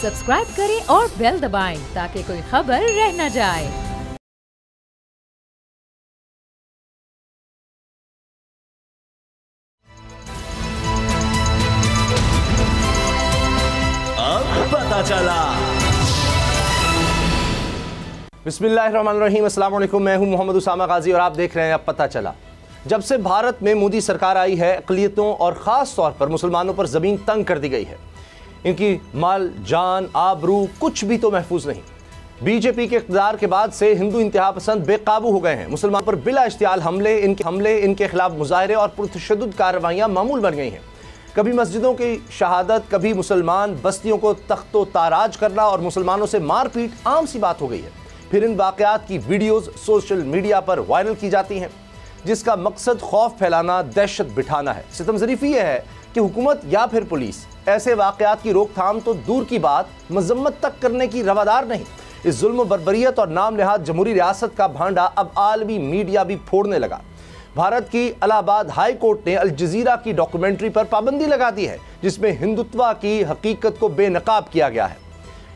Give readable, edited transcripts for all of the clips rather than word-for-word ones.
Subscribe करें और bell दबाएं ताकि कोई खबर रह न जाए। अब पता चला। बिस्मिल्लाहिर्रहमानिर्रहीम, अस्सलाम वालेकुम। मैं हूं मोहम्मद उसामा गाजी और आप देख रहे हैं अब पता चला। जब से भारत में मोदी सरकार आई है, अक़लियतों और ख़ास तौर पर मुसलमानों पर ज़मीन तंग कर दी गई है। इनकी माल जान आबरू कुछ भी तो महफूज नहीं। बीजेपी के इक़्तिदार के बाद से हिंदू इंतहा पसंद बेकाबू हो गए हैं। मुसलमान पर बिला इश्तियाल हमले, इनके खिलाफ मुजाहरे और पुरतशद्दुद कार्रवाइयाँ मामूल बन गई हैं। कभी मस्जिदों की शहादत, कभी मुसलमान बस्तियों को तख्तो ताराज करना और मुसलमानों से मारपीट आम सी बात हो गई है। फिर इन वाक़यात की वीडियोज़ सोशल मीडिया पर वायरल की जाती हैं, जिसका मकसद खौफ फैलाना, दहशत बिठाना है। सितम ज़रीफ़ी यह है कि हुकूमत या फिर पुलिस ऐसे वाक़यात की रोकथाम तो दूर की बात, मजम्मत तक करने की रवादार नहीं। इस जुल्म, बर्बरियत और नाम नहाद जमहूरी रियासत का भांडा अब आलमी मीडिया भी फोड़ने लगा। भारत की इलाहाबाद हाई कोर्ट ने अल जज़ीरा की डॉक्यूमेंट्री पर पाबंदी लगा दी है, जिसमें हिंदुत्व की हकीकत को बेनकाब किया गया है।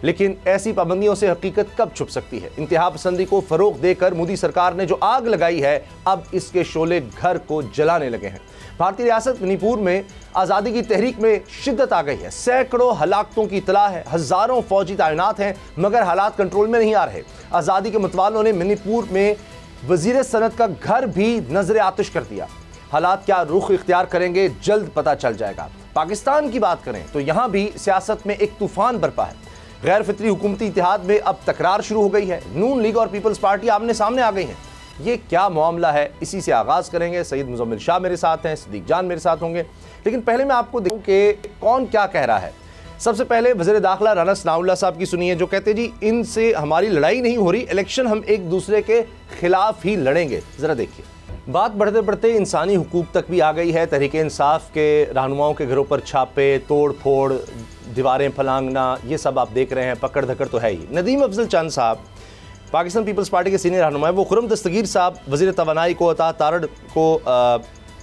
लेकिन ऐसी पाबंदियों से हकीकत कब छुप सकती है? इंतहा पसंदी को फरोग देकर मोदी सरकार ने जो आग लगाई है, अब इसके शोले घर को जलाने लगे हैं। भारतीय रियासत मणिपुर में आज़ादी की तहरीक में शिद्दत आ गई है। सैकड़ों हलाकतों की इतला है, हज़ारों फौजी तैनात हैं, मगर हालात कंट्रोल में नहीं आ रहे। आज़ादी के मतवालों ने मणिपुर में वज़ीर सनत का घर भी नजर आतिश कर दिया। हालात क्या रुख इख्तियार करेंगे, जल्द पता चल जाएगा। पाकिस्तान की बात करें तो यहाँ भी सियासत में एक तूफान बरपा है। गैर फितरी हुकूमती इत्तेहाद में अब तकरार शुरू हो गई है। नून लीग और पीपल्स पार्टी आमने सामने आ गई हैं। ये क्या मामला है, इसी से आगाज़ करेंगे। सैयद मुजम्मिल शाह मेरे साथ हैं, सिद्दीक जान मेरे साथ होंगे। लेकिन पहले मैं आपको देखूं कि कौन क्या कह रहा है। सबसे पहले वज़ीर दाखिला राना सनाउल्लाह साहब की सुनिए, जो कहते जी इनसे हमारी लड़ाई नहीं हो रही, इलेक्शन हम एक दूसरे के खिलाफ ही लड़ेंगे। ज़रा देखिए, बात बढ़ते बढ़ते इंसानी हुकूक तक भी आ गई है। तहरीक इंसाफ के रहनुमाओं के घरों पर छापे, तोड़ फोड़, दीवारें फलांगना, ये सब आप देख रहे हैं। पकड़ धकड़ तो है ही। नदीम अफजल चंद साहब पाकिस्तान पीपल्स पार्टी के सीनियर रहनुमा है, वो खुर्रम दस्तगीर साहब वज़ीर तवानाई को, अता तारड़ को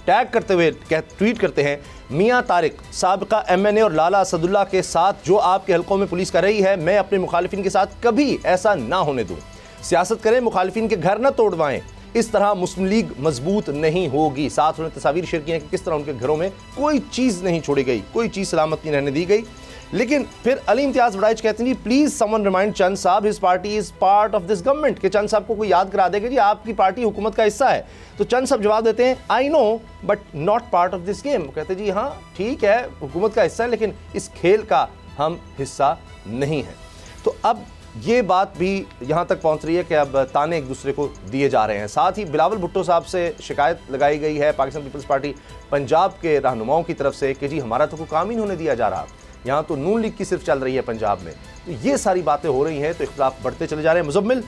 टैग करते हुए ट्वीट करते हैं, मियाँ तारिक साबिका MNA और लाला असदुल्ला के साथ जो आपके हलकों में पुलिस कर रही है, मैं अपने मुखालिफिन के साथ कभी ऐसा ना होने दूँ। सियासत करें, मुखालिफिन के घर ना तोड़वाएं, इस तरह मुस्लिम लीग मजबूत नहीं होगी। साथ उन्होंने तस्वीर शेयर की है कि किस तरह उनके घरों में कोई चीज़ नहीं छोड़ी गई, कोई चीज़ सलामत नहीं रहने दी गई। लेकिन फिर अली इम्तियाज़ बड़ाइच कहते हैं जी प्लीज़ समवन रिमाइंड चंद साहब his party is part of this government, कि चंद साहब को कोई याद करा देगा जी आपकी पार्टी हुकूमत का हिस्सा है। तो चंद साहब जवाब देते हैं, I know but not part of this game. कहते हैं जी हाँ ठीक है, हुकूमत का हिस्सा है, लेकिन इस खेल का हम हिस्सा नहीं है। तो अब ये बात भी यहाँ तक पहुँच रही है कि अब ताने एक दूसरे को दिए जा रहे हैं। साथ ही बिलावल भुट्टो साहब से शिकायत लगाई गई है पाकिस्तान पीपल्स पार्टी पंजाब के रहनुमाओं की तरफ से कि जी हमारा तो कोई काम ही नहीं होने दिया जा रहा, यहाँ तो नून लीग की सिर्फ चल रही है पंजाब में। तो ये सारी बातें हो रही हैं, तो इख्तिलाफ बढ़ते चले जा रहे हैं। मुजम्मिल,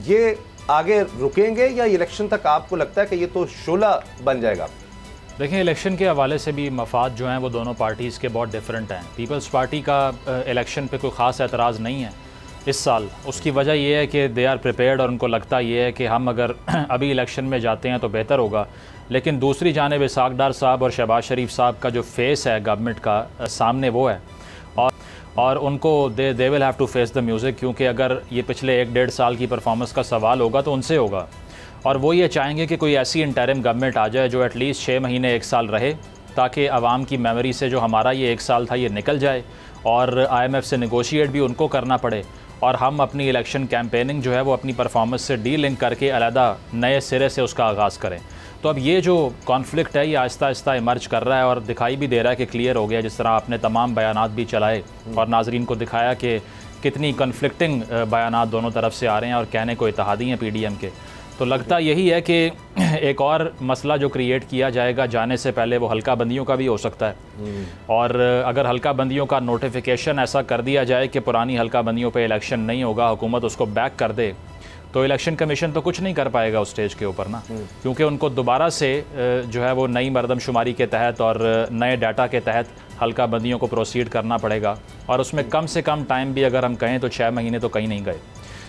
ये आगे रुकेंगे या इलेक्शन तक आपको लगता है कि ये तो शोला बन जाएगा? देखिए, इलेक्शन के हवाले से भी मफाद जो हैं वो दोनों पार्टीज़ के बहुत डिफरेंट हैं। पीपल्स पार्टी का इलेक्शन पे कोई ख़ास एतराज़ नहीं है इस साल। उसकी वजह यह है कि दे आर प्रिपेयर्ड और उनको लगता ये है कि हम अगर अभी इलेक्शन में जाते हैं तो बेहतर होगा। लेकिन दूसरी जानिब इसाक डार साहब और शहबाज शरीफ साहब का जो फेस है गवर्नमेंट का सामने वो है, और उनको they will have to face the music, क्योंकि अगर ये पिछले 1-1.5 साल की परफॉर्मेंस का सवाल होगा तो उनसे होगा। और वो ये चाहेंगे कि कोई ऐसी इंटरिम गवर्नमेंट आ जाए जो एटलीस्ट 6 महीने 1 साल रहे, ताकि आवाम की मेमोरी से जो हमारा ये 1 साल था ये निकल जाए, और IMF से नेगोशिएट भी उनको करना पड़े, और हम अपनी इलेक्शन कैंपेनिंग जो है वो अपनी परफॉर्मेंस से डी लिंक करके अलहदा नए सिरे से उसका आगाज़ करें। तो अब ये जो कॉन्फ्लिक्ट है ये आहिस्ता आहिस्ता इमर्ज कर रहा है और दिखाई भी दे रहा है कि क्लियर हो गया। जिस तरह आपने तमाम बयानात भी चलाए और नाजरीन को दिखाया कि कितनी कन्फ्लिक्टिंग बयानात दोनों तरफ से आ रहे हैं और कहने को इत्तेहादी हैं PDM के। तो लगता यही है कि एक और मसला जो क्रिएट किया जाएगा जाने से पहले वो हल्का बंदियों का भी हो सकता है। और अगर हल्का बंदियों का नोटिफिकेशन ऐसा कर दिया जाए कि पुरानी हल्का बंदियों पे इलेक्शन नहीं होगा, हुकूमत उसको बैक कर दे, तो इलेक्शन कमीशन तो कुछ नहीं कर पाएगा उस स्टेज के ऊपर ना, क्योंकि उनको दोबारा से जो है वो नई मरदमशुमारी के तहत और नए डाटा के तहत हल्का बंदियों को प्रोसीड करना पड़ेगा। और उसमें कम से कम टाइम भी अगर हम कहें तो 6 महीने तो कहीं नहीं गए।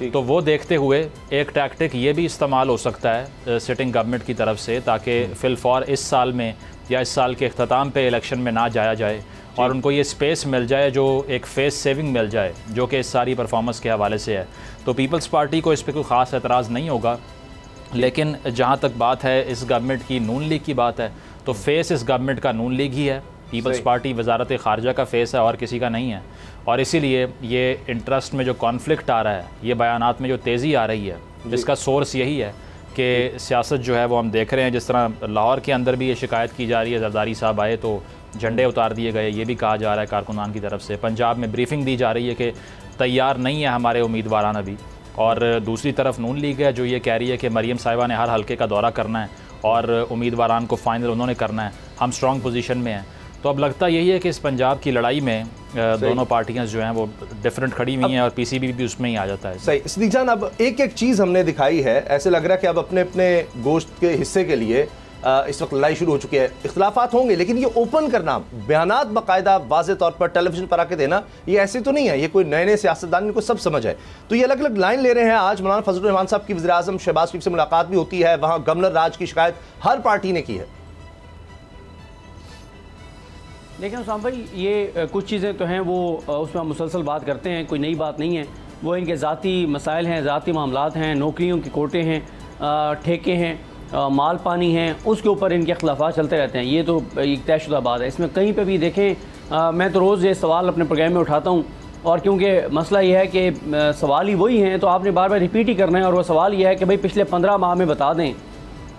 तो वो देखते हुए एक टैक्टिक ये भी इस्तेमाल हो सकता है सिटिंग गवर्नमेंट की तरफ से, ताकि फिलफौर इस साल में या इस साल के अख्ताम पे इलेक्शन में ना जाया जाए और उनको ये स्पेस मिल जाए, जो एक फेस सेविंग मिल जाए, जो कि इस सारी परफॉर्मेंस के हवाले से है। तो पीपल्स पार्टी को इस पर कोई ख़ास एतराज़ नहीं होगा, लेकिन जहाँ तक बात है इस गवर्नमेंट की, नून लीग की बात है, तो फेस इस गवर्नमेंट का नून लीग ही है। पीपल्स पार्टी वजारत ख़ारजा का फेस है और किसी का नहीं है, और इसीलिए ये इंटरेस्ट में जो कॉन्फ्लिक्ट आ रहा है, ये बयानात में जो तेज़ी आ रही है, जिसका सोर्स यही है कि सियासत जो है वो हम देख रहे हैं। जिस तरह लाहौर के अंदर भी ये शिकायत की जा रही है, जरदारी साहब आए तो झंडे उतार दिए गए, ये भी कहा जा रहा है कारकुनान की तरफ से। पंजाब में ब्रीफिंग दी जा रही है कि तैयार नहीं है हमारे उम्मीदवारान अभी, और दूसरी तरफ नून लीग है जो ये कह रही है कि मरीम साहिबा ने हर हल्के का दौरा करना है और उम्मीदवारान को फाइनल उन्होंने करना है, हम स्ट्रॉन्ग पोजीशन में हैं। तो अब लगता यही है कि इस पंजाब की लड़ाई में दोनों पार्टियां जो हैं वो डिफरेंट खड़ी हुई हैं और पीसीबी भी उसमें ही आ जाता है। सही सिद्दीक जान, अब एक एक चीज़ हमने दिखाई है, ऐसे लग रहा है कि अब अपने अपने गोश्त के हिस्से के लिए इस वक्त लड़ाई शुरू हो चुकी है। इख्तलाफात होंगे, लेकिन ये ओपन करना, बयानात बाकायदा वाज़े तौर पर टेलीविजन पर आके देना, ये ऐसे तो नहीं है, ये कोई नए नए सियासतदान इनको सब समझ है। तो ये अलग अलग लाइन ले रहे हैं। आज मौलाना फजलुर रहमान साहब की वज़ीर-ए-आज़म शहबाज शरीफ से मुलाकात भी होती है, वहाँ गवर्नर राज की शिकायत हर पार्टी ने की है। लेकिन उस्मान भाई, ये कुछ चीज़ें तो हैं वो उसमें मुसलसल बात करते हैं, कोई नई बात नहीं है। वो इनके ज़ाती मसाइल हैं, ज़ाती मामलात हैं, नौकरियों के कोटे हैं, ठेके हैं, माल पानी हैं, उसके ऊपर इनके अख्लाफात चलते रहते हैं। ये तो एक तयशुदा बात है। इसमें कहीं पे भी देखें, मैं तो रोज़ ये सवाल अपने प्रोग्राम में उठाता हूँ, और क्योंकि मसला ये है कि सवाल ही वही हैं, तो आपने बार बार रिपीट ही करना है। और वो सवाल ये है कि भाई पिछले 15 माह में बता दें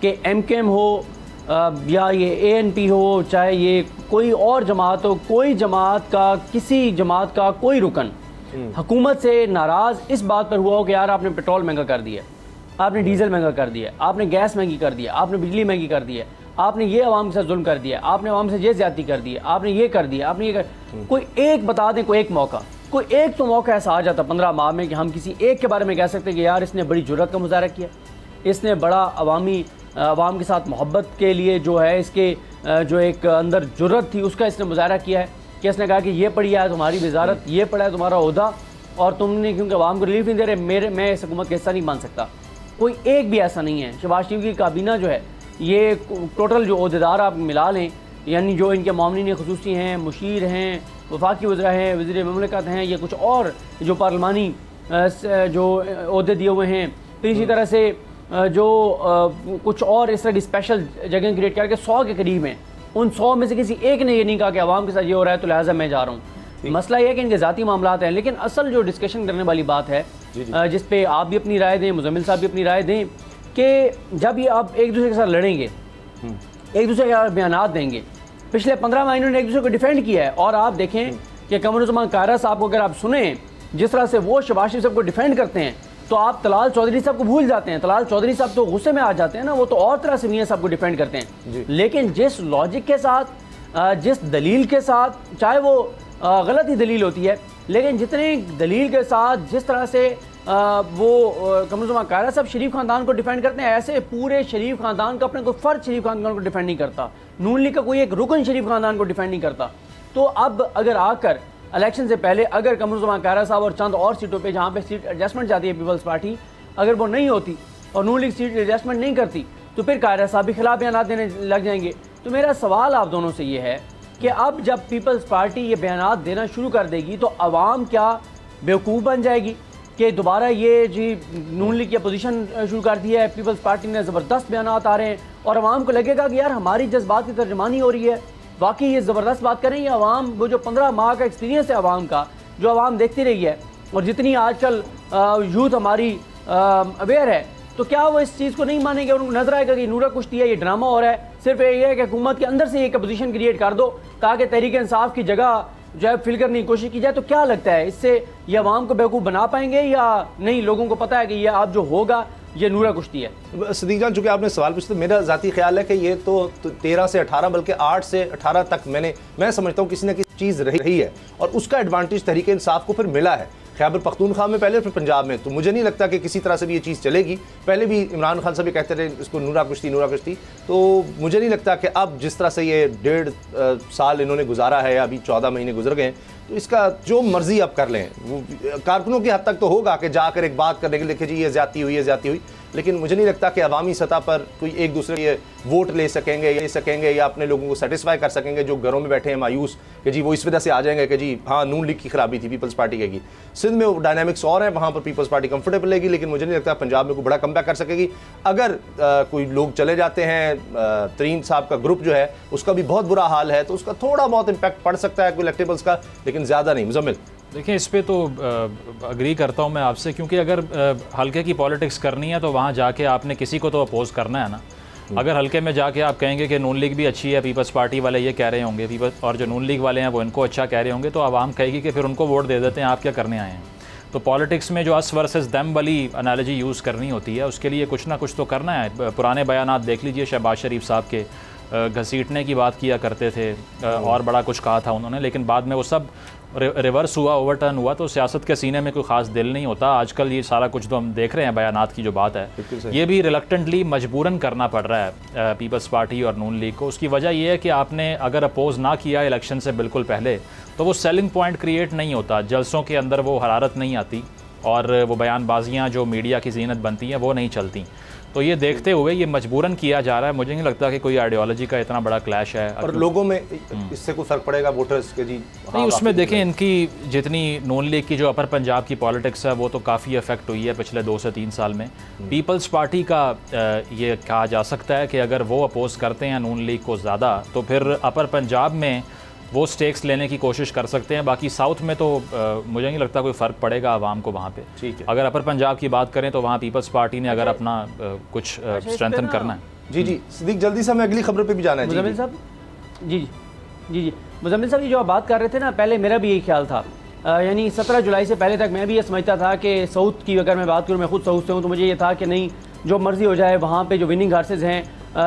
कि MKM हो या ये ANP हो, चाहे ये कोई और जमात हो, कोई जमात का, किसी जमात का कोई रुकन हुकूमत से नाराज़ इस बात पर हुआ हो कि यार आपने पेट्रोल महंगा कर दिया, आपने डीजल महंगा कर दिया, आपने गैस महंगी कर दिया, आपने बिजली महंगी कर दी है, आपने ये आवाम के साथ जुल्म कर दिया, आपने आवाम से ये ज्यादती कर दी, आपने ये कर दिया, आपने ये कर, कोई एक बता दें, कोई एक मौका, कोई एक तो मौका ऐसा आ जाता 15 माह में कि हम किसी एक के बारे में कह सकते हैं कि यार इसने बड़ी जुर्रत का मुजाहरा किया, इसने बड़ा आवाम के साथ मोहब्बत के लिए जो है इसके जो एक अंदर जुर्रत थी उसका इसने मुजाहरा किया है, कि इसने कहा कि ये पड़ी है तुम्हारी वजारत, ये पड़ा है तुम्हारा ओहदा, और तुमने क्योंकि आवाम को रिलीफ नहीं दे रहे, मैं इस हुकूमत का हिस्सा नहीं मान सकता। कोई एक भी ऐसा नहीं है। शहबाज शरीफ की काबीना जो है, ये टोटल जो ओहदेदार आप मिला लें, यानी जो इनके मामलीन खुसूसी हैं, मुशीर हैं, वफाकी वज़रा हैं, वज़ीर ममलिकत हैं, या कुछ और जो पार्लिमानी जो ओहदे दिए हुए हैं, फिर इसी तरह से जो कुछ और इस तरह की स्पेशल जगह क्रिएट करके 100 के करीब हैं, उन 100 में से किसी एक ने ये नहीं कहा कि आवाम के साथ ये हो रहा है तो लिहाजा मैं जा रहा हूँ। मसला ये है कि इनके ज़ाती मामलात हैं। लेकिन असल जो डिस्कशन करने वाली बात है, जिस पे आप भी अपनी राय दें, मुज़म्मिल साहब भी अपनी राय दें, कि जब ये आप एक दूसरे के साथ लड़ेंगे, एक दूसरे के बयानात देंगे, पिछले 15 महीनों ने एक दूसरे को डिफेंड किया है, और आप देखें कि कमरुज़्ज़मान कायरा साहब को अगर आप सुने जिस तरह से वो शहबाज शरीफ साहब को डिफेंड करते हैं, तो आप तलाल चौधरी साहब को भूल जाते हैं। तलाल चौधरी साहब तो गुस्से में आ जाते हैं ना, वो तो और तरह से मियां साहब को डिफेंड करते हैं। लेकिन जिस लॉजिक के साथ, जिस दलील के साथ, चाहे वो गलत ही दलील होती है, लेकिन जितने दलील के साथ जिस तरह से वो कमरुज़्ज़मान कायरा साहब शरीफ खानदान को डिफेंड करते हैं, ऐसे पूरे शरीफ खानदान का अपने कोई फ़र्द शरीफ खानदान को डिफेंड नहीं करता, नून लीग का कोई एक रुकन शरीफ खानदान को डिफेंड नहीं करता। तो अब अगर आकर इलेक्शन से पहले अगर कमरुज़्ज़मान कायरा साहब और चंद और सीटों पे जहाँ पे सीट एडजस्टमेंट जाती है पीपल्स पार्टी, अगर वो नहीं होती और नून लीग सीट एडजस्टमेंट नहीं करती, तो फिर कायरा साहब भी खिलाफ बयान देने लग जाएंगे। तो मेरा सवाल आप दोनों से ये है कि अब जब पीपल्स पार्टी ये बयान देना शुरू कर देगी, तो आवाम क्या बेवकूफ़ बन जाएगी कि दोबारा ये जी नून लीग की अपोजिशन शुरू कर दी है, पीपल्स पार्टी ने ज़बरदस्त बयान आ रहे हैं, और आवाम को लगेगा कि यार हमारी जज्बात की तर्जमानी हो रही है, वाकई ये ज़बरदस्त बात कर रही है आवाम। वो जो 15 माह का एक्सपीरियंस है आवाम का, जो आवाम देखती रही है, और जितनी आजकल यूथ हमारी अवेयर है, तो क्या वो इस चीज़ को नहीं मानेंगे? उनको नजर आएगा कि नूरा कुश्ती है, ये ड्रामा हो रहा है, सिर्फ ये है कि हुकूमत के अंदर से एक पोजीशन क्रिएट कर दो ताकि तहरीक इंसाफ की जगह जो है फिल करने की कोशिश की जाए। तो क्या लगता है इससे ये आवाम को बेवकूफ़ बना पाएंगे या नहीं? लोगों को पता है कि ये अब जो होगा ये नूरा कुश्ती है। सिद्दीक जान, चूँकि आपने सवाल पूछा, तो मेरा ज़ाती ख्याल है कि ये तो 13 से 18 बल्कि 8 से 18 तक मैं समझता हूँ किसी न किसी चीज़ रही है, और उसका एडवांटेज तहरीक इंसाफ को फिर मिला है। खैबर पख्तूनख्वा में पहले, फिर पंजाब में। तो मुझे नहीं लगता कि किसी तरह से भी ये चीज़ चलेगी। पहले भी इमरान खान साहब ये कहते रहे इसको नूरा कुश्ती, तो मुझे नहीं लगता कि अब जिस तरह से ये 1.5 साल इन्होंने गुजारा है, या अभी 14 महीने गुजर गए हैं, तो इसका जो मर्जी अब कर लें। वो कारकुनों की हद तक तो होगा कि जाकर एक बात करने के लिए देखिए जी ये ज़्यादती हुई, लेकिन मुझे नहीं लगता कि अवामी सतह पर कोई एक दूसरे के वोट ले सकेंगे या अपने लोगों को सेटिस्फाई कर सकेंगे जो घरों में बैठे हैं मायूस कि जी वो इस वजह से आ जाएंगे कि जी हाँ नून लीग की खराबी थी, पीपल्स पार्टी की। सिंध में वो डायनामिक्स और है, वहाँ पर पीपल्स पार्टी कंफर्टेबल लेगी, लेकिन मुझे नहीं लगता पंजाब में कोई बड़ा कमबैक कर सकेगी। अगर कोई लोग चले जाते हैं, तरीन साहब का ग्रुप जो है उसका भी बहुत बुरा हाल है, तो उसका थोड़ा बहुत इम्पैक्ट पड़ सकता है कलेक्टिबल्स का, लेकिन ज़्यादा नहीं। मुजम्मिल देखिए, इस पे तो अग्री करता हूँ मैं आपसे, क्योंकि अगर हल्के की पॉलिटिक्स करनी है तो वहाँ जाके आपने किसी को तो अपोज करना है ना। अगर हल्के में जाके आप कहेंगे कि नून लीग भी अच्छी है, पीपल्स पार्टी वाले ये कह रहे होंगे, और जो नून लीग वाले हैं वो इनको अच्छा कह रहे होंगे, तो आवाम कहेगी कि फिर उनको वोट दे देते हैं, आप क्या करने आए हैं। तो पॉलिटिक्स में जो अस वर्सेस दम वाली एनालॉजी यूज़ करनी होती है, उसके लिए कुछ ना कुछ तो करना है। पुराने बयानात देख लीजिए, शहबाज शरीफ साहब के घसीटने की बात किया करते थे और बड़ा कुछ कहा था उन्होंने, लेकिन बाद में वो सब रिवर्स हुआ, ओवरटर्न हुआ। तो सियासत के सीने में कोई ख़ास दिल नहीं होता। आजकल ये सारा कुछ तो हम देख रहे हैं, बयानात की जो बात है, ये भी रिलक्टेंटली मजबूरन करना पड़ रहा है पीपल्स पार्टी और नून लीग को। उसकी वजह यह है कि आपने अगर अपोज ना किया इलेक्शन से बिल्कुल पहले, तो वो सेलिंग पॉइंट क्रिएट नहीं होता, जलसों के अंदर वो हरारत नहीं आती, और वो बयानबाजियाँ जो मीडिया की जीनत बनती हैं वो नहीं चलती। तो ये देखते हुए ये मजबूरन किया जा रहा है। मुझे नहीं लगता कि कोई आइडियोलॉजी का इतना बड़ा क्लैश है। और लोगों में इससे कोई फ़र्क पड़ेगा वोटर्स के जी? नहीं, उसमें देखें इनकी जितनी नून लीग की जो अपर पंजाब की पॉलिटिक्स है वो तो काफ़ी इफेक्ट हुई है पिछले 2 से 3 साल में। पीपल्स पार्टी का ये कहा जा सकता है कि अगर वो अपोज करते हैं नून लीग को ज़्यादा, तो फिर अपर पंजाब में वो स्टेक्स लेने की कोशिश कर सकते हैं। बाकी साउथ में तो मुझे नहीं लगता कोई फ़र्क पड़ेगा आवाम को वहाँ पे। ठीक है, अगर अपर पंजाब की बात करें तो वहाँ पीपल्स पार्टी ने अगर अपना कुछ स्ट्रेंथन करना है। जी सिद्दीक, जल्दी से हमें अगली खबर पे भी जाना है। मुजम्मिल साहब, जी मुजम्मिल साहब, ये जो आप बात कर रहे थे ना, पहले मेरा भी यही ख्याल था, यानी 17 जुलाई से पहले तक मैं भी ये समझता था कि साउथ की अगर मैं बात करूँ, मैं खुद साउथ से हूँ, तो मुझे ये था कि नहीं, जो मर्ज़ी हो जाए, वहाँ पे जो विनिंग हार्सेस हैं,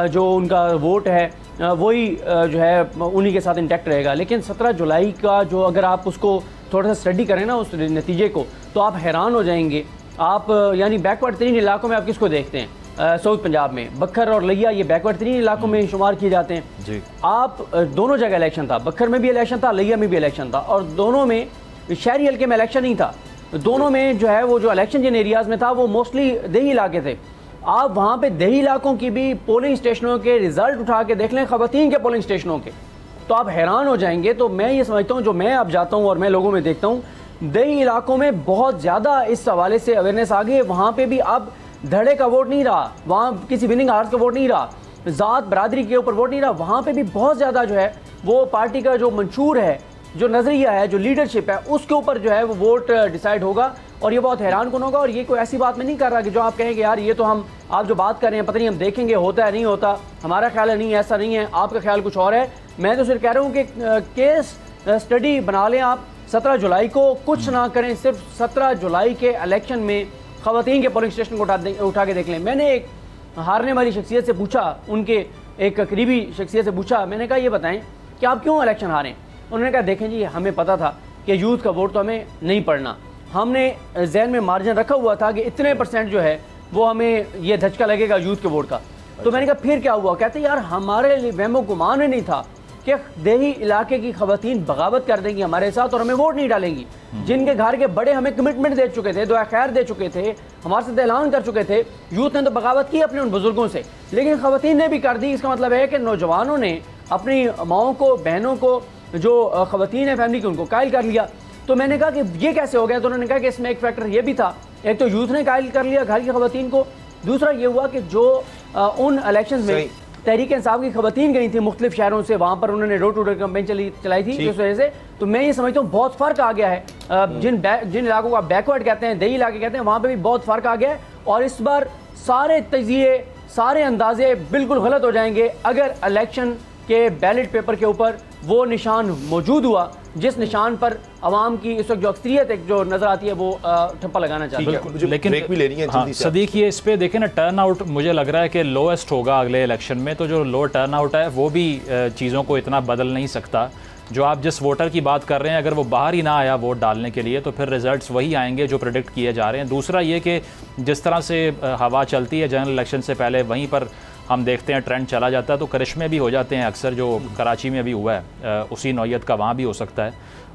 जो उनका वोट है, वही जो है उन्हीं के साथ इंटैक्ट रहेगा। लेकिन 17 जुलाई का जो अगर आप उसको थोड़ा सा स्टडी करें ना उस नतीजे को, तो आप हैरान हो जाएंगे। आप यानी बैकवर्ड तरीन इलाकों में आप किसको देखते हैं? साउथ पंजाब में बक्खर और लिया, ये बैकवर्ड तरीन इलाकों में शुमार किए जाते हैं जी। आप दोनों जगह इलेक्शन था, बक्खर में भी इलेक्शन था, लिया में भी इलेक्शन था, और दोनों में शहरी हल्के में इलेक्शन नहीं था। दोनों में जो है वो जो इलेक्शन जिन एरियाज़ में था वो मोस्टली देही इलाके थे। आप वहाँ पे देही इलाकों की भी पोलिंग स्टेशनों के रिजल्ट उठा के देख लें, ख़वातीन के पोलिंग स्टेशनों के, तो आप हैरान हो जाएंगे। तो मैं ये समझता हूँ, जो मैं अब जाता हूँ और मैं लोगों में देखता हूँ, देही इलाकों में बहुत ज़्यादा इस हवाले से अवेयरनेस आ गई है। वहाँ पे भी अब धड़े का वोट नहीं रहा, वहाँ किसी विनिंग हार्स का वोट नहीं रहा, ज़ात बरादरी के ऊपर वोट नहीं रहा। वहाँ पे भी बहुत ज़्यादा जो है वो पार्टी का जो मंशूर है, जो नज़रिया है, जो लीडरशिप है, उसके ऊपर जो है वो वोट डिसाइड होगा। और ये बहुत हैरान कौन होगा। और ये कोई ऐसी बात मैं नहीं कर रहा कि जो आप कहेंगे यार ये तो आप जो बात कर रहे हैं पता नहीं, हम देखेंगे होता है नहीं होता, हमारा ख्याल है नहीं ऐसा नहीं है, आपका ख्याल कुछ और है। मैं तो सिर्फ कह रहा हूँ कि केस स्टडी बना लें आप। 17 जुलाई को कुछ ना करें, सिर्फ 17 जुलाई के इलेक्शन में ख़वातीन के पोलिंग स्टेशन को उठा के देख लें। मैंने एक हारने वाली शख्सियत से पूछा, उनके एक करीबी शख्सियत से पूछा, मैंने कहा ये बताएं कि आप क्यों इलेक्शन हारें? उन्होंने कहा देखें जी, हमें पता था कि यूथ का वोट तो हमें नहीं पड़ना, हमने जहन में मार्जिन रखा हुआ था कि इतने % जो है वो हमें ये धचका लगेगा यूथ के वोट का। तो मैंने कहा फिर क्या हुआ? कहते यार हमारे लिए वहमो गुमान नहीं था कि देही इलाके की ख़वातीन बगावत कर देंगी हमारे साथ और हमें वोट नहीं डालेंगी। जिनके घर के बड़े हमें कमिटमेंट दे चुके थे, दुआ खैर दे चुके थे, हमारे साथ ऐलान कर चुके थे, यूथ ने तो बगावत की अपने उन बुजुर्गों से, लेकिन ख़वातीन ने भी कर दी। इसका मतलब है कि नौजवानों ने अपनी माओं को, बहनों को, जो ख़वातीन है फैमिली की, उनको कायल कर लिया। तो मैंने कहा कि ये कैसे हो गया? तो उन्होंने कहा कि इसमें एक फैक्टर ये भी था, एक तो यूथ ने कायल कर लिया घर की ख़वातीन को, दूसरा ये हुआ कि जो उन इलेक्शन में तहरीक इंसाफ की ख़वातीन गई थी मुख्तलिफ शहरों से, वहाँ पर उन्होंने डोर टू डोर कैंपेन चलाई थी, इस वजह से। तो मैं ये समझता हूँ बहुत फ़र्क आ गया है। जिन इलाकों को आप बैकवर्ड कहते हैं, देही इलाके कहते हैं, वहाँ पर भी बहुत फ़र्क आ गया है। और इस बार सारे तजिए, सारे अंदाजे बिल्कुल गलत हो जाएंगे अगर इलेक्शन के बैलेट पेपर के ऊपर वो निशान मौजूद हुआ जिस निशान पर आवाम की इस वक्त जो अक्सरियत एक जो नजर आती है वो ठप्पा लगाना चाहती है। लेकिन ब्रेक भी लेनी है जल्दी से। सदीक, ये इस पे देखें ना, टर्न आउट मुझे लग रहा है कि लोएस्ट होगा अगले इलेक्शन में। तो जो लो टर्न आउट है वो भी चीज़ों को इतना बदल नहीं सकता जो आप जिस वोटर की बात कर रहे हैं, अगर वो बाहर ही ना आया वोट डालने के लिए तो फिर रिजल्ट्स वही आएंगे जो प्रेडिक्ट किए जा रहे हैं। दूसरा ये कि जिस तरह से हवा चलती है जनरल इलेक्शन से पहले, वहीं पर हम देखते हैं ट्रेंड चला जाता है, तो करिश्मे भी हो जाते हैं अक्सर, जो कराची में भी हुआ है उसी नौयत का वहाँ भी हो सकता है।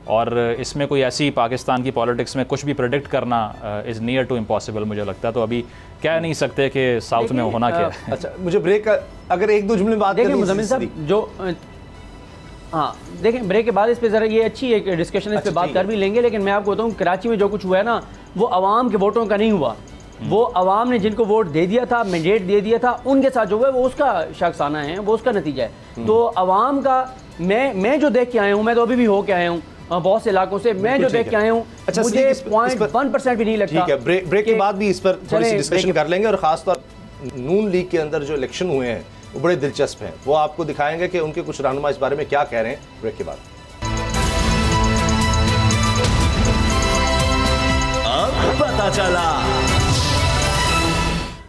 और इसमें कोई ऐसी पाकिस्तान की पॉलिटिक्स में कुछ भी प्रेडिक्ट करना इज़ नियर टू इम्पॉसिबल मुझे लगता है। तो अभी कह नहीं सकते कि साउथ में होना क्या है। अच्छा, मुझे ब्रेक अगर एक दो जुमले बात देखिए मुज़म्मिल साहब, जो हाँ देखें ब्रेक के बाद इस पे ज़रा ये अच्छी एक डिस्कशन इस पे बात कर भी लेंगे, लेकिन मैं आपको बताऊँ कराची में जो कुछ हुआ है ना, वो आवाम के वोटों का नहीं हुआ। वो आवाम ने जिनको वोट दे दिया था, मैंडेट दे दिया था, उनके साथ जो हुआ है वो उसका शख्साना है, वो उसका नतीजा है। तो आवाम का मैं जो देख के आया हूँ, मैं तो अभी भी हो के आया हूँ बहुत से इलाकों से, मैं जो देख के आया हूँ, अच्छा, मुझे 0.1% भी नहीं लगता। ठीक है, ब्रेक के बाद भी इस पर थोड़ी सी डिस्कशन कर लेंगे, और खासतौर नून लीग के अंदर जो इलेक्शन हुए हैं वो बड़े दिलचस्प हैं, वो आपको दिखाएंगे कि उनके कुछ रहनुमा इस बारे में क्या कह रहे हैं। ब्रेक के बाद अब पता चला।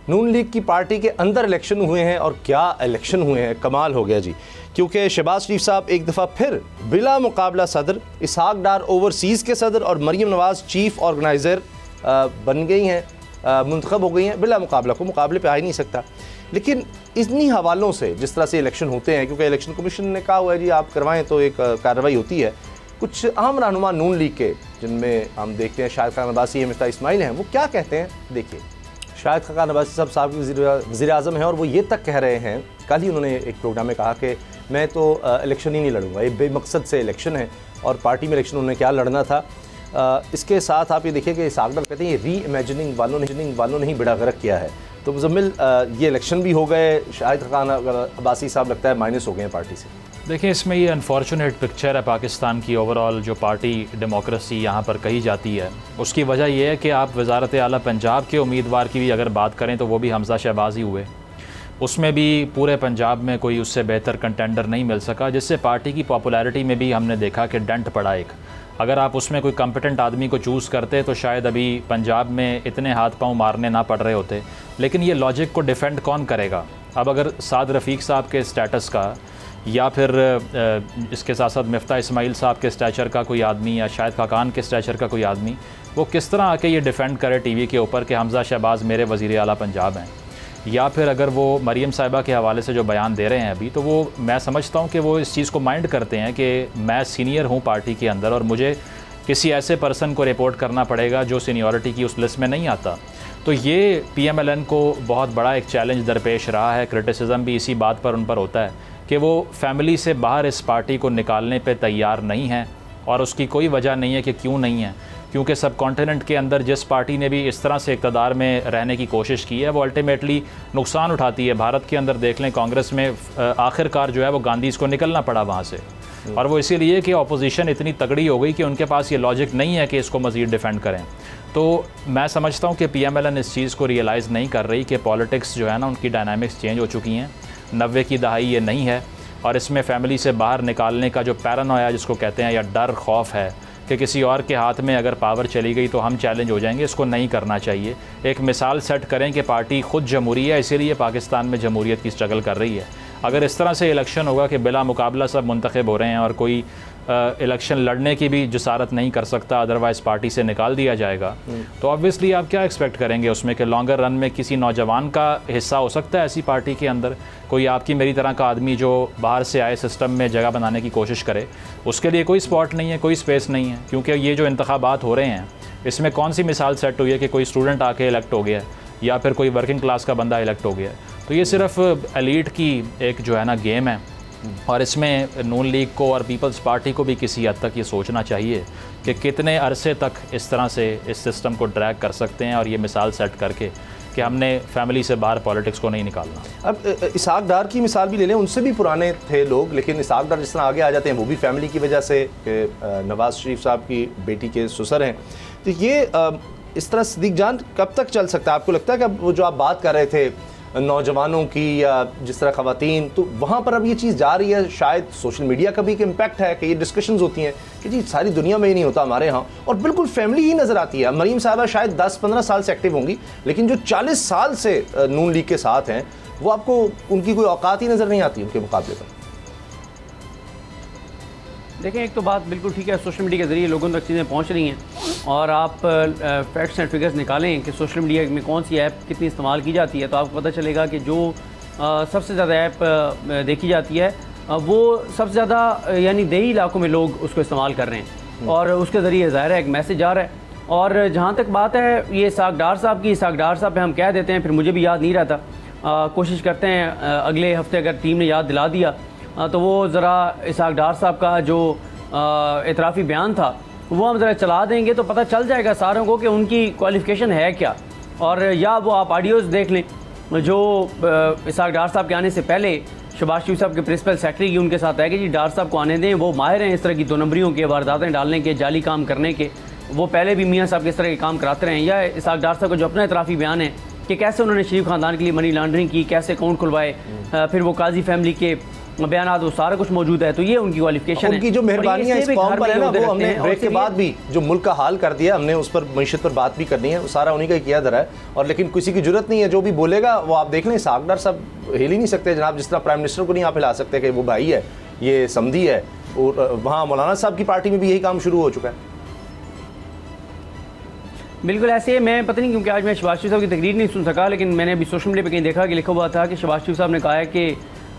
नून लीग की पार्टी के अंदर इलेक्शन हुए हैं, और क्या इलेक्शन हुए हैं, कमाल हो गया जी। क्योंकि शहबाज शरीफ साहब एक दफ़ा फिर बिला मुकाबला सदर, इसहाक डार ओवरसीज़ के सदर और मरीम नवाज़ चीफ ऑर्गेनाइज़र बन गई हैं, मुंतखब हो गई हैं। बिला मुकाबला को मुकाबले पे आ ही नहीं सकता। लेकिन इन्हीं हवालों से जिस तरह से इलेक्शन होते हैं, क्योंकि इलेक्शन कमीशन ने कहा हुआ है जी आप करवाएं तो एक कार्रवाई होती है, कुछ अहम रहनुमा नून लीग के जिनमें हम देखते हैं शाहिद खान अब्बासी है, मिफ्ताह इस्माइल हैं, वो क्या कहते हैं देखिए। शाहिद खान अब्बासी साहब साहब वज़ीर आज़म हैं, और वो ये तक कह रहे हैं, कल ही उन्होंने एक प्रोग्राम में कहा कि मैं तो इलेक्शन ही नहीं लड़ूंगा, ये बेमकसद से इलेक्शन है, और पार्टी में इलेक्शन उन्होंने क्या लड़ना था। इसके साथ आप ये देखिए कि इसहाक डार कहते हैं ये री इमेजिनिंग वालों ने ही बेड़ा गर्क किया है। तो मुज़म्मिल ये इलेक्शन भी हो गए, शाहिद खान अब्बासी साहब लगता है माइनस हो गए हैं पार्टी से। देखिए इसमें ये अनफॉर्चुनेट पिक्चर है पाकिस्तान की ओवरऑल, जो पार्टी डेमोक्रेसी यहाँ पर कही जाती है। उसकी वजह यह है कि आप वज़ारत आला पंजाब के उम्मीदवार की भी अगर बात करें तो वो भी हमज़ा शहबाज ही हुए, उसमें भी पूरे पंजाब में कोई उससे बेहतर कंटेंडर नहीं मिल सका, जिससे पार्टी की पॉपुलैरिटी में भी हमने देखा कि डेंट पड़ा एक। अगर आप उसमें कोई कॉम्पिटेंट आदमी को चूज़ करते तो शायद अभी पंजाब में इतने हाथ पांव मारने ना पड़ रहे होते। लेकिन ये लॉजिक को डिफेंड कौन करेगा? अब अगर साद रफ़ीक साहब के स्टेटस का, या फिर इसके साथ साथ मिफ्ताह इस्माइल साहब के स्टैचर का कोई आदमी, या शाहिद खाकान के स्टैचर का कोई आदमी, वो किस तरह आके ये डिफेंड करे टीवी के ऊपर कि हमज़ा शहबाज मेरे वज़ीर आला पंजाब हैं? या फिर अगर वो मरीम साहिबा के हवाले से जो बयान दे रहे हैं अभी, तो वो मैं समझता हूँ कि वो इस चीज़ को माइंड करते हैं कि मैं सीनियर हूँ पार्टी के अंदर, और मुझे किसी ऐसे पर्सन को रिपोर्ट करना पड़ेगा जो सीनियरिटी की उस लिस्ट में नहीं आता। तो ये PMLN को बहुत बड़ा एक चैलेंज दरपेश रहा है। क्रिटिसिज्म भी इसी बात पर उन पर होता है कि वो फैमिली से बाहर इस पार्टी को निकालने पे तैयार नहीं हैं, और उसकी कोई वजह नहीं है कि क्यों नहीं है, क्योंकि सब कॉन्टिनेंट के अंदर जिस पार्टी ने भी इस तरह से इक़्तिदार में रहने की कोशिश की है वो अल्टीमेटली नुकसान उठाती है। भारत के अंदर देख लें, कांग्रेस में आखिरकार जो है वो गांधीज़ को निकलना पड़ा वहाँ से, और वो इसीलिए कि अपोजिशन इतनी तगड़ी हो गई कि उनके पास ये लॉजिक नहीं है कि इसको मज़ीद डिफेंड करें। तो मैं समझता हूँ कि PMLN इस चीज़ को रियलाइज़ नहीं कर रही कि पॉलिटिक्स जो है ना, उनकी डायनामिक्स चेंज हो चुकी हैं। 90 की दहाई ये नहीं है, और इसमें फैमिली से बाहर निकालने का जो पैरानोया जिसको कहते हैं, या डर खौफ है कि किसी और के हाथ में अगर पावर चली गई तो हम चैलेंज हो जाएंगे, इसको नहीं करना चाहिए। एक मिसाल सेट करें कि पार्टी ख़ुद जमहूरी है, इसीलिए पाकिस्तान में जमहूरियत की स्ट्रगल कर रही है। अगर इस तरह से इलेक्शन होगा कि बिला मुकाबला सब मुंतखब हो रहे हैं और कोई इलेक्शन लड़ने की भी जसारत नहीं कर सकता, अदरवाइज़ पार्टी से निकाल दिया जाएगा, तो ऑब्वियसली आप क्या एक्सपेक्ट करेंगे उसमें कि लॉन्गर रन में किसी नौजवान का हिस्सा हो सकता है ऐसी पार्टी के अंदर? कोई आपकी मेरी तरह का आदमी जो बाहर से आए सिस्टम में जगह बनाने की कोशिश करे, उसके लिए कोई स्पॉट नहीं है, कोई स्पेस नहीं है। क्योंकि ये जो इंतखाबात हो रहे हैं, इसमें कौन सी मिसाल सेट हुई है कि कोई स्टूडेंट आके इलेक्ट हो गया या फिर कोई वर्किंग क्लास का बंदा इलेक्ट हो गया? तो ये सिर्फ एलीट की एक जो है ना गेम है, और इसमें नून लीग को और पीपल्स पार्टी को भी किसी हद तक ये सोचना चाहिए कि कितने अरसे तक इस तरह से इस सिस्टम को ड्रैग कर सकते हैं, और ये मिसाल सेट करके कि हमने फैमिली से बाहर पॉलिटिक्स को नहीं निकालना। अब इसहाक डार की मिसाल भी ले लें, उनसे भी पुराने थे लोग, लेकिन इसहाक डार जिस तरह आगे आ जाते हैं वो भी फैमिली की वजह से, नवाज़ शरीफ साहब की बेटी के ससुर हैं। तो ये इस तरह सदीक जान कब तक चल सकता है? आपको लगता है कि वो जो आप बात कर रहे थे नौजवानों की या जिस तरह ख़वातीन, तो वहाँ पर अब ये चीज़ जा रही है? शायद सोशल मीडिया का भी एक इम्पैक्ट है कि ये डिस्कशंस होती हैं कि जी सारी दुनिया में ही नहीं होता, हमारे यहाँ, और बिल्कुल फैमिली ही नज़र आती है। मरीम साहबा शायद 10-15 साल से एक्टिव होंगी, लेकिन जो 40 साल से नून लीग के साथ हैं वो आपको उनकी कोई औकात ही नज़र नहीं आती उनके मुकाबले पर। देखें, एक तो बात बिल्कुल ठीक है, सोशल मीडिया के ज़रिए लोगों तक चीज़ें पहुंच रही हैं और आप फैक्ट्स एंड फिगर्स निकालें कि सोशल मीडिया में कौन सी ऐप कितनी इस्तेमाल की जाती है, तो आपको पता चलेगा कि जो सबसे ज़्यादा ऐप देखी जाती है वो सबसे ज़्यादा यानी देही इलाकों में लोग उसको इस्तेमाल कर रहे हैं और उसके ज़रिए ज़ाहिर है एक मैसेज आ रहा है। और जहाँ तक बात है ये इसहाक डार साहब की, इसहाक डार साहब पे हम कह देते हैं, फिर मुझे भी याद नहीं रहता, कोशिश करते हैं अगले हफ्ते अगर टीम ने याद दिला दिया तो वो ज़रा इसहाक डार साहब का जो एतराफ़ी बयान था वो हम ज़रा चला देंगे तो पता चल जाएगा सारों को कि उनकी क्वालिफ़िकेशन है क्या। और या वो आप ऑडियोज़ देख लें जो इसहाक डार साहब के आने से पहले शहबाज शरीफ साहब के प्रिंसिपल सेक्रेटरी की उनके साथ है कि जी डार साहब को आने दें, वो माहिर हैं इस तरह की 2 नंबरियों के वारदातें डालने के, जाली काम करने के, वो पहले भी मियाँ साहब के इस तरह के काम कराते रहे हैं। या इसहाक डार साहब का जो अपना एतराफ़ी बयान है कि कैसे उन्होंने शरीफ ख़ानदान के लिए मनी लॉन्ड्रिंग की, कैसे अकाउंट खुलवाए, फिर वो काजी फैमिली के बयान वो सारा कुछ मौजूद है। तो ये उनकी क्वालिफिकेशन है, उनकी जो मेहरबानी है इस कौम पर है ना, वो हमने ब्रेक के बाद भी जो मुल्क का हाल कर दिया, हमने उस पर मईशत पर बात भी करनी है, वो सारा उन्हीं का किया धरा है। और लेकिन किसी की जरूरत नहीं है, जो भी बोलेगा वो आप देख लें, इसहाक डार साहब हिल ही नहीं सकते जनाब, जिस तरह प्राइम मिनिस्टर को नहीं आप हिला सकते कि वो भाई है, ये समधी है। और वहाँ मौलाना साहब की पार्टी में भी यही काम शुरू हो चुका है। बिल्कुल ऐसे मैं पता नहीं क्योंकि आज मैं शहबाज शरीफ साहब की तकरीर नहीं सुन सका, लेकिन मैंने अभी सोशल मीडिया पे कहीं देखा कि लिखा हुआ था कि शहबाज शरीफ साहब ने कहा है कि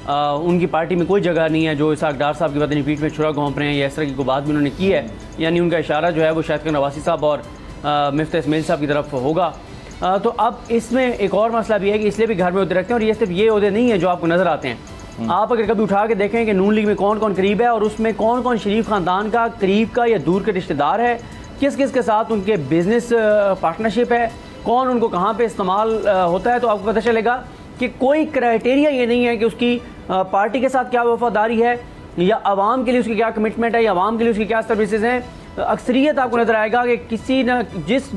उनकी पार्टी में कोई जगह नहीं है जो इसहाक डार साहब की वतनी पीठ में छुरा घोंप रहे हैं या इस तरह की कोई बात भी उन्होंने की है। यानी उनका इशारा जो है वो शायद नवासी साहब और मिफ्ता इस्माइल साहब की तरफ होगा। तो अब इसमें एक और मसला भी है कि इसलिए भी घर में उहदे रखते हैं, और ये सिर्फ ये उहदे नहीं है जो आपको नज़र आते हैं। आप अगर कभी उठा के देखें कि नून लीग में कौन कौन करीब है और उसमें कौन कौन शरीफ ख़ानदान का करीब का या दूर के रिश्तेदार है, किस किस के साथ उनके बिजनेस पार्टनरशिप है, कौन उनको कहाँ पे इस्तेमाल होता है, तो आपको पता चलेगा कि कोई क्राइटेरिया ये नहीं है कि उसकी पार्टी के साथ क्या वफादारी है या आवाम के लिए उसकी क्या कमिटमेंट है या आवाम के लिए उसकी क्या सर्विसेज हैं। अक्सरियत आपको नज़र आएगा कि किसी न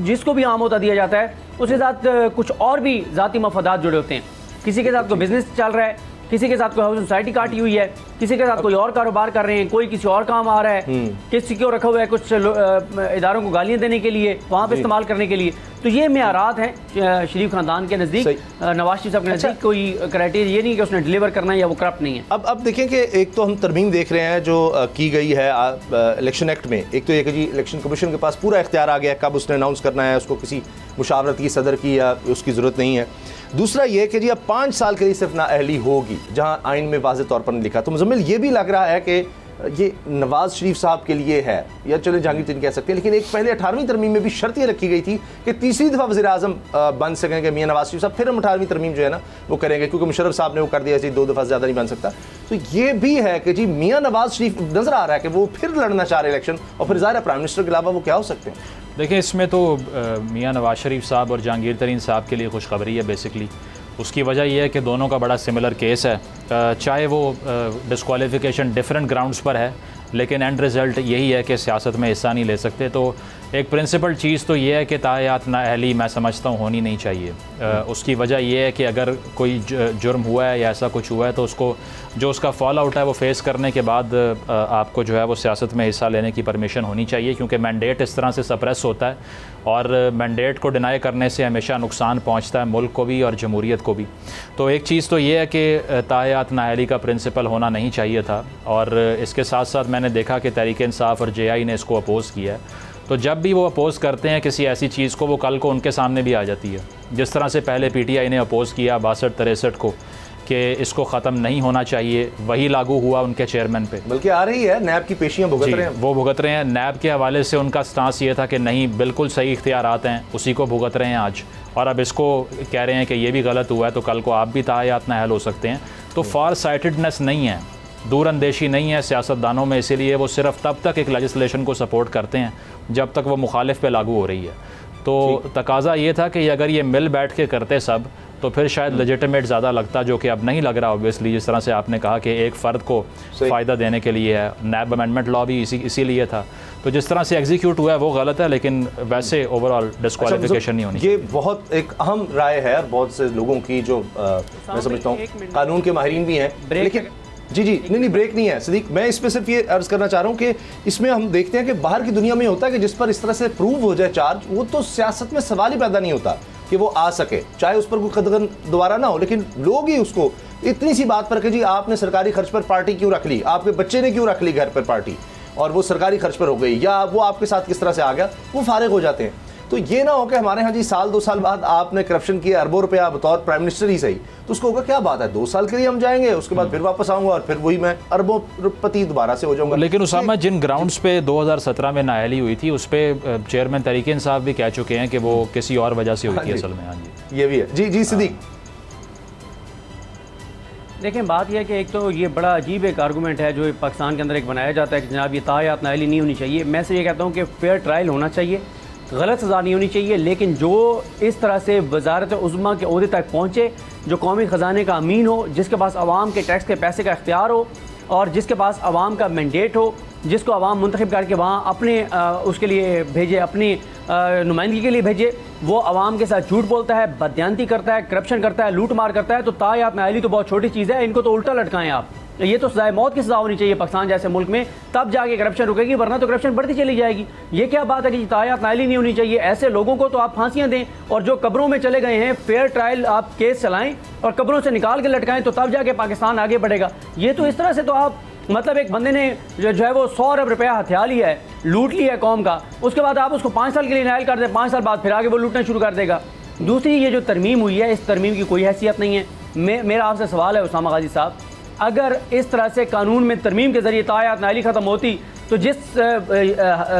जिसको भी आम होता दिया जाता है उसके साथ कुछ और भी ज़ाती मफादात जुड़े होते हैं। किसी के साथ कोई बिजनेस चल रहा है, किसी के साथ कोई हाउसिंग सोसाइटी काटी हुई है, किसी के साथ कोई और कारोबार कर रहे हैं, कोई किसी और काम आ रहा है, किसी को रखा हुआ है कुछ इदारों को गालियाँ देने के लिए, वहाँ पे इस्तेमाल करने के लिए। तो ये मेयारात हैं शरीफ खानदान के नज़दीक, नवाज शरीफ साहब के नज़दीक कोई क्राइटेरिया ये नहीं कि उसने डिलीवर करना है या वो करप्ट नहीं है। अब देखें कि एक तो हम तरमीम देख रहे हैं जो की गई है इलेक्शन एक्ट में। एक तो ये कि जी इलेक्शन कमीशन के पास पूरा इख्तियार आ गया, कब उसने अनाउंस करना है, उसको किसी मुशावरत की सदर की या उसकी ज़रूरत नहीं है। दूसरा ये कि जी अब 5 साल के लिए सिर्फ नाअहली होगी, जहाँ आइन में वाज़ेह तौर पर लिखा। तो मुज़म्मिल ये भी लग रहा है कि ये नवाज़ शरीफ साहब के लिए है, या चले जहांगीर तीन कह सकते हैं, लेकिन एक पहले 18वीं तरमीम में भी शर्त ये रखी गई थी कि तीसरी दफ़ा वज़ीर-ए-आज़म बन सकेंगे मियाँ नवाज़ शरीफ साहब, फिर हम 18वीं तरमीम जो है ना वो करेंगे, क्योंकि मुशर्रफ साहब ने वो कर दिया जी 2 दफ़ा ज़्यादा नहीं बन सकता। तो ये भी है कि जी मियाँ नवाज़ शरीफ नज़र आ रहा है कि वो फिर लड़ना चाह रहे इलेक्शन, और फिर ज़ाहिर है प्राइम मिनिस्टर के अलावा वो क्या हो सकते हैं। देखिए, इसमें तो मियाँ नवाज़ शरीफ साहब और जहांगीर तरीन साहब के लिए खुशखबरी है बेसिकली। उसकी वजह यह है कि दोनों का बड़ा सिमिलर केस है, चाहे वो डिस्क्वालिफिकेशन डिफरेंट ग्राउंड्स पर है, लेकिन एंड रिज़ल्ट यही है कि सियासत में हिस्सा नहीं ले सकते। तो एक प्रिंसिपल चीज़ तो ये है कि तायात नाअहली मैं समझता हूँ होनी नहीं चाहिए। उसकी वजह यह है कि अगर कोई जुर्म हुआ है या ऐसा कुछ हुआ है तो उसको जो उसका फॉल आउट है वो फेस करने के बाद आपको जो है वो सियासत में हिस्सा लेने की परमिशन होनी चाहिए, क्योंकि मैंडेट इस तरह से सप्रेस होता है और मैंडेट को डिनाई करने से हमेशा नुकसान पहुँचता है मुल्क को भी और जमहूरियत को भी। तो एक चीज़ तो ये है कि तायात नाअहली का प्रिंसिपल होना नहीं चाहिए था, और इसके साथ साथ मैंने देखा कि तहरीक इंसाफ और JI ने इसको अपोज़ किया है। तो जब भी वो अपोज़ करते हैं किसी ऐसी चीज़ को, वो कल को उनके सामने भी आ जाती है। जिस तरह से पहले PTI ने अपोज़ किया 62-63 को कि इसको ख़त्म नहीं होना चाहिए, वही लागू हुआ उनके चेयरमैन पे, बल्कि आ रही है नैब की पेशियाँ भुगत रहे हैं, वो भुगत रहे हैं। नैब के हवाले से उनका स्टांस ये था कि नहीं, बिल्कुल सही इख्तियारात हैं, उसी को भुगत रहे हैं आज, और अब इसको कह रहे हैं कि ये भी गलत हुआ है तो कल को आप भी तायात नाअहल हो सकते हैं। तो फार साइटेडनेस नहीं है, दूर अंदेशी नहीं है सियासतदानों में, इसीलिए वो सिर्फ तब तक एक लेजिस्लेशन को सपोर्ट करते हैं जब तक वो मुखालिफ पे लागू हो रही है। तो तकाजा ये था कि अगर ये मिल बैठ के करते सब तो फिर शायद लेजिटिमेट ज़्यादा लगता, जो कि अब नहीं लग रहा ऑब्वियसली। जिस तरह से आपने कहा कि एक फ़र्द को फ़ायदा देने के लिए है, नैब अमेंडमेंट लॉ भी इसीलिए था। तो जिस तरह से एग्जीक्यूट हुआ है वो गलत है, लेकिन वैसे ओवरऑल डिस्क्वालिफिकेशन नहीं होनी। ये बहुत एक अहम राय है बहुत से लोगों की, जो मैं समझता हूँ कानून के माहिरीन भी हैं, लेकिन जी नहीं ब्रेक नहीं है सदीक। मैं इस पर सिर्फ ये अर्ज़ करना चाह रहा हूँ कि इसमें हम देखते हैं कि बाहर की दुनिया में होता है कि जिस पर इस तरह से प्रूव हो जाए चार्ज, वो तो सियासत में सवाल ही पैदा नहीं होता कि वो आ सके, चाहे उस पर कोई कदम दोबारा ना हो, लेकिन लोग ही उसको इतनी सी बात पर कि जी आपने सरकारी खर्च पर पार्टी क्यों रख ली, आपके बच्चे ने क्यों रख ली घर पर पार्टी, और वो सरकारी खर्च पर हो गई या वो आपके साथ किस तरह से आ गया, वो फारिग हो जाते हैं। तो ये ना हो कि हमारे यहाँ जी साल 2 साल बाद आपने करप्शन किया अरबों रुपया बतौर प्राइम मिनिस्टर ही सही, तो उसको होगा क्या बात है 2 साल के लिए हम जाएंगे, उसके बाद फिर वापस आऊँगा और फिर वही मैं अरबों पति दोबारा से हो जाऊँगा। लेकिन उसामा जिन ग्राउंड्स पे 2017 में नाअहली हुई थी उस पर चेयरमैन तरीक इंसाफ भी कह चुके हैं कि वो किसी और वजह से हुई थी असल में। हाँ जी, ये भी है। जी जी सिद्दीक, देखें बात यह है कि एक तो ये बड़ा अजीब एक आर्गूमेंट है जो पाकिस्तान के अंदर एक बनाया जाता है कि जनाब ये तायात नाअहली नहीं होनी चाहिए। मैं से ये कहता हूँ कि फेयर ट्रायल होना चाहिए, गलत सज़ा नहीं होनी चाहिए, लेकिन जो इस तरह से वज़ारत उज़्मा के ओहदे तक पहुँचे, जो कौमी ख़जाने का अमीन हो, जिसके पास आवाम के टैक्स के पैसे का इख्तियार हो और जिसके पास आवाम का मैंडेट हो, जिसको आवाम मुंतखब करके वहाँ अपने उसके लिए भेजे, अपनी नुमाइंदगी के लिए भेजे, वो आवाम के साथ झूठ बोलता है, बदयांती करता है, करप्शन करता है, लूट मार करता है, तो तायात नाअहली तो बहुत छोटी चीज़ है, इनको तो उल्टा लटकाएं आप। ये तो सज़ाए मौत की सज़ा होनी चाहिए पाकिस्तान जैसे मुल्क में, तब जाके करप्शन रुकेगी, वरना तो करप्शन बढ़ती चली जाएगी। ये क्या बात है कि तायात नाअहली नहीं होनी चाहिए? ऐसे लोगों को तो आप फांसियाँ दें और जो कब्रों में चले गए हैं फेयर ट्रायल आप केस चलाएं और कब्रों से निकाल के लटकाएं, तो तब जाके पाकिस्तान आगे बढ़ेगा। ये तो इस तरह से तो आप मतलब एक बंदे ने जो है वो 100 अरब रुपया हथिया लिया है, लूट लिया है कौम का, उसके बाद आप उसको 5 साल के लिए नायल कर दें, 5 साल बाद फिर आगे वो लूटना शुरू कर देगा। दूसरी ये जो तरमीम हुई है, इस तरमीम की कोई हैसियत नहीं है। मेरा आपसे सवाल है उसामा गाजी साहब, अगर इस तरह से कानून में तरमीम के ज़रिए तायात नाअहली ख़त्म होती तो जिस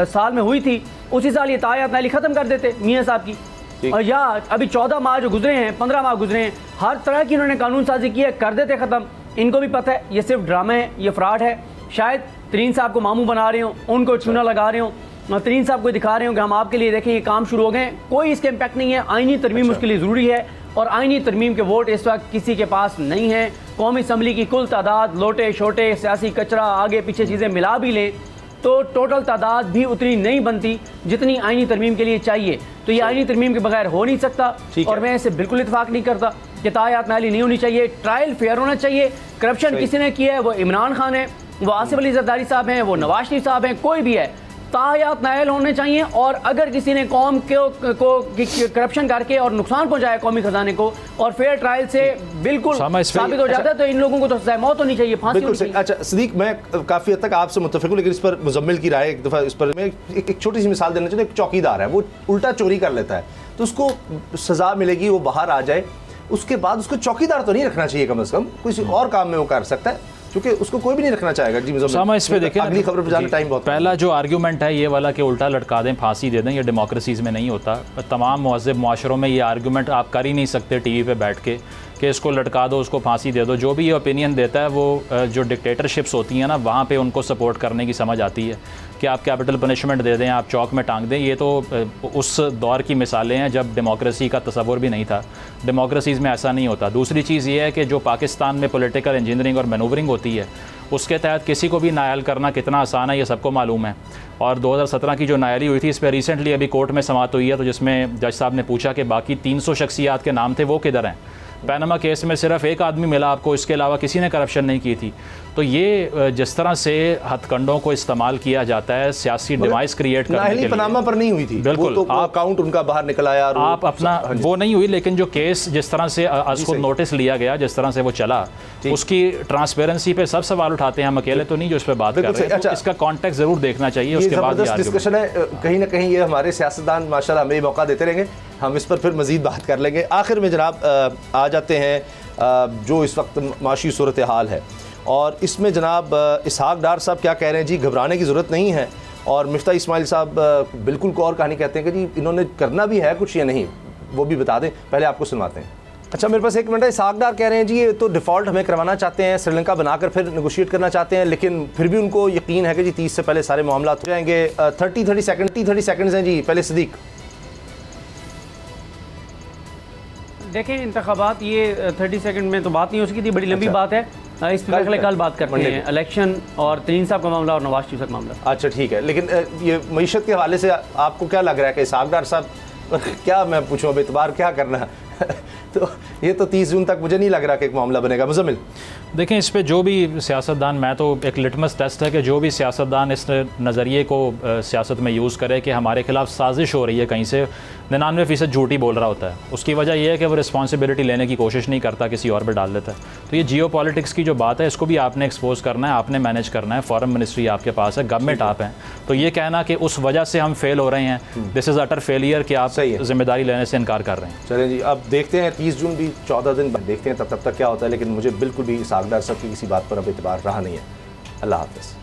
साल में हुई थी उसी साल ये तायात नाअहली ख़त्म कर देते मियाँ साहब की, और या अभी 14 माह जो गुजरे हैं, 15 माह गुजरे हैं, हर तरह की इन्होंने कानून साजी की है, कर देते ख़त्म। इनको भी पता है ये सिर्फ ड्रामा है, ये फ्रॉड है। शायद तरीन साहब को मामू बना रहे हो, उनको चूना लगा रहे हो, तरीन साहब को दिखा रहे हो कि हम आपके लिए देखें ये काम शुरू हो गए, कोई इसके इम्पैक्ट नहीं है। आईनी तरमीम उसके लिए ज़रूरी है और आईनी तरमीम के वोट इस वक्त किसी के पास नहीं है। कौमी असम्बली की कुल तादाद लोटे छोटे सियासी कचरा आगे पीछे चीज़ें मिला भी लें तो टोटल तादाद भी उतनी नहीं बनती जितनी आईनी तरमीम के लिए चाहिए। तो ये आईनी तरमीम के बगैर हो नहीं सकता और मैं इससे बिल्कुल इत्तेफाक नहीं करता कि तायात नाअहली नहीं होनी चाहिए। ट्रायल फेयर होना चाहिए। करप्शन किसी ने किया है, वो इमरान खान है, वो आसिफ अली जरदारी साहब हैं, वो नवाज शरीफ साहब हैं, कोई भी है, तायात नाअहल होने चाहिए। और अगर किसी ने कौम को करप्शन करके और नुकसान पहुंचाया कौमी खजाने को और फेयर ट्रायल से बिल्कुल साबित हो जाता है तो इन लोगों को तो सज़ाए मौत होनी चाहिए, फांसी होनी चाहिए। अच्छा सिद्दीक, मैं काफ़ी हद तक आपसे मुत्तफिक हूँ, लेकिन इस पर मुजम्मिल की राय एक दफ़ा इस पर मैं एक छोटी सी मिसाल देना चाहता हूँ। एक चौकीदार है, वो उल्टा चोरी कर लेता है तो उसको सज़ा मिलेगी, वो बाहर आ जाए, उसके बाद उसको चौकीदार तो नहीं रखना चाहिए, कम से कम किसी और काम में वो कर सकता है, क्योंकि उसको कोई भी नहीं रखना चाहेगा। जी मुझे इस पे देखें, अगली खबर पर जाने टाइम बहुत। पहला जो आर्ग्यूमेंट है ये वाला कि उल्टा लटका दें, फांसी दे दें, ये डेमोक्रेसीज़ में नहीं होता। तमाम मुहज़्ज़ब मुआशरों में ये आर्ग्यूमेंट आप कर ही नहीं सकते टीवी पे बैठ के कि इसको लटका दो, उसको फांसी दे दो। जो भी ये ओपिनियन देता है वो जो डिक्टेटरशिप्स होती हैं ना, वहाँ पे उनको सपोर्ट करने की समझ आती है कि आप कैपिटल पनिशमेंट दे दें, आप चौक में टांग दें। ये तो उस दौर की मिसालें हैं जब डेमोक्रेसी का तसव्वुर भी नहीं था। डेमोक्रेसीज़ में ऐसा नहीं होता। दूसरी चीज़ ये है कि जो पाकिस्तान में पॉलिटिकल इंजीनियरिंग और मैनूवरिंग होती है उसके तहत किसी को भी नायल करना कितना आसान है ये सबको मालूम है। और 2017 की जो नायली हुई थी इस पर रिसेंटली अभी कोर्ट में समाअत हुई है, तो जिसमें जज साहब ने पूछा कि बाकी 300 शख्सियात के नाम थे वो किधर हैं। पैनामा केस में सिर्फ एक आदमी मिला आपको, इसके अलावा किसी ने करप्शन नहीं की थी। तो ये जिस तरह से हथकंडों को इस्तेमाल किया जाता है सियासी डिवाइस क्रिएट करने के लिए, पनामा पर नहीं हुई थी बिल्कुल, तो अकाउंट उनका बाहर निकल आया, आप अपना वो नहीं हुई, लेकिन जो केस जिस तरह से खुद नोटिस लिया गया, जिस तरह से वो चला, उसकी ट्रांसपेरेंसी पे सब सवाल उठाते हैं। हम अकेले तो नहीं जो इस पर बात कर रहे हैं। अच्छा, इसका कॉन्टेक्स्ट जरूर देखना चाहिए, उसके बाद डिस्कशन है। कहीं ना कहीं ये हमारे सियासतदान माशाल्लाह हमें मौका देते रहेंगे, हम इस पर फिर मजीद बात कर लेंगे। आखिर में जनाब आ जाते हैं जो इस वक्त माशी सूरत हाल है, और इसमें जनाब इसहाक डार साहब क्या कह रहे हैं जी, घबराने की ज़रूरत नहीं है। और मिफ्ता इस्माइल साहब बिल्कुल को और कहानी कहते हैं कि जी इन्होंने करना भी है कुछ या नहीं, वो भी बता दें। पहले आपको सुनवाते हैं। अच्छा, मेरे पास एक मिनट है। इसहाक डार कह रहे हैं जी ये तो डिफ़ॉल्ट हमें करवाना चाहते हैं, श्रीलंका बनाकर फिर नेगोशिएट करना चाहते हैं, लेकिन फिर भी उनको यकीन है कि जी 30 से पहले सारे मामला हो जाएंगे। 30 सेकंड्स हैं जी। पहले सिद्दीक देखें, इंतखाबात ये 30 सेकंड में तो बात नहीं हो सकी थी, बड़ी लंबी बात है, इस पर कल बात करते हैं। इलेक्शन और तरीन साहब का मामला और नवाज शरीफ साहब का मामला। अच्छा ठीक है, लेकिन ये मईशत के हवाले से आपको क्या लग रहा है कि इसहाक डार साहब क्या मैं पूछूँ अब इतबार क्या करना तो ये तो 30 जून तक मुझे नहीं लग रहा कि एक मामला बनेगा। मुजम्मिल देखें, इस पे जो भी सियासतदान, मैं तो एक लिटमस टेस्ट है कि जो भी सियासतदान इस नज़रिए को सियासत में यूज़ करे कि हमारे खिलाफ साजिश हो रही है कहीं से, 99% झूठ ही बोल रहा होता है। उसकी वजह यह है कि वो रिस्पॉन्सिबिलिटी लेने की कोशिश नहीं करता, किसी और पे डाल देता है। तो ये जियो पॉलिटिक्स की जो बात है, इसको भी आपने एक्सपोज करना है, आपने मैनेज करना है। फॉरेन मिनिस्ट्री आपके पास है, गवर्नमेंट आप हैं, तो ये कहना कि उस वजह से हम फेल हो रहे हैं, दिस इज़ अटर फेलियर कि आप जिम्मेदारी लेने से इनकार कर रहे हैं। चलें जी, अब देखते हैं 30 जून भी 14 दिन देखते हैं तब तक क्या होता है। लेकिन मुझे बिल्कुल भी इसाकदार साहब की किसी बात पर अब एतबार रहा नहीं है। अल्लाह हाफ़िज़।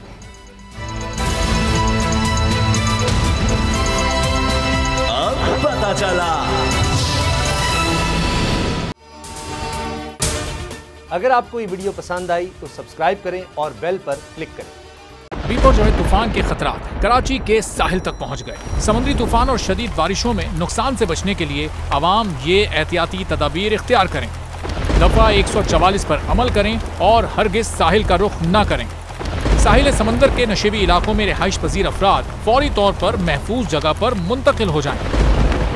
पता चला। अगर आपको ये वीडियो पसंद आई तो सब्सक्राइब करें और बेल पर क्लिक करें। बिपरजॉय तूफान के खतरात कराची के साहिल तक पहुंच गए। समुद्री तूफान और शदीद बारिशों में नुकसान से बचने के लिए आवाम ये एहतियाती तदाबीर इख्तियार करें। दफा 144 पर अमल करें और हरगिज साहिल का रुख न करें। साहिल समंदर के नशेबी इलाकों में रिहाइश पजीर अफराद फौरी तौर पर महफूज जगह पर मुंतकिल हो जाएं।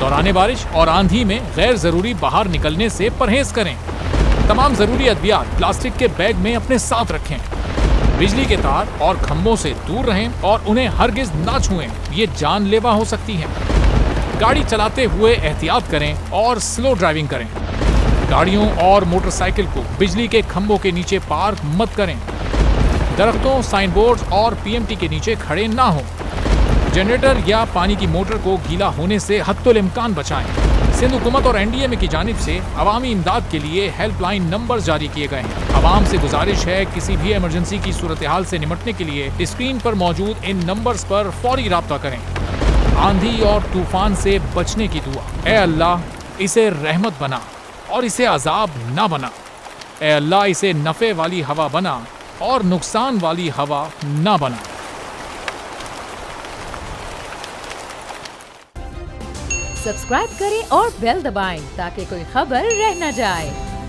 दौरान बारिश और आंधी में गैर जरूरी बाहर निकलने से परहेज करें। तमाम जरूरी अद्वियात प्लास्टिक के बैग में अपने साथ रखें। बिजली के तार और खंभों से दूर रहें और उन्हें हरगिज ना छुएं, ये जानलेवा हो सकती हैं। गाड़ी चलाते हुए एहतियात करें और स्लो ड्राइविंग करें। गाड़ियों और मोटरसाइकिल को बिजली के खंभों के नीचे पार्क मत करें। दरख्तों, साइन बोर्ड और पीएमटी के नीचे खड़े ना हों। जनरेटर या पानी की मोटर को गीला होने से हत्तुल इम्कान बचाएं। सिंध हुकूमत और एनडीएमए की जानिब से अवामी इमदाद के लिए हेल्पलाइन नंबर जारी किए गए हैं। आवाम से गुजारिश है किसी भी इमरजेंसी की सूरत हाल से निपटने के लिए स्क्रीन पर मौजूद इन नंबर्स पर फौरी राब्ता करें। आंधी और तूफान से बचने की दुआ। ए अल्लाह, इसे रहमत बना और इसे अजाब ना बना। ए अल्लाह, इसे नफ़े वाली हवा बना और नुकसान वाली हवा ना बना। सब्सक्राइब करें और बेल दबाएं ताकि कोई खबर रह न जाए।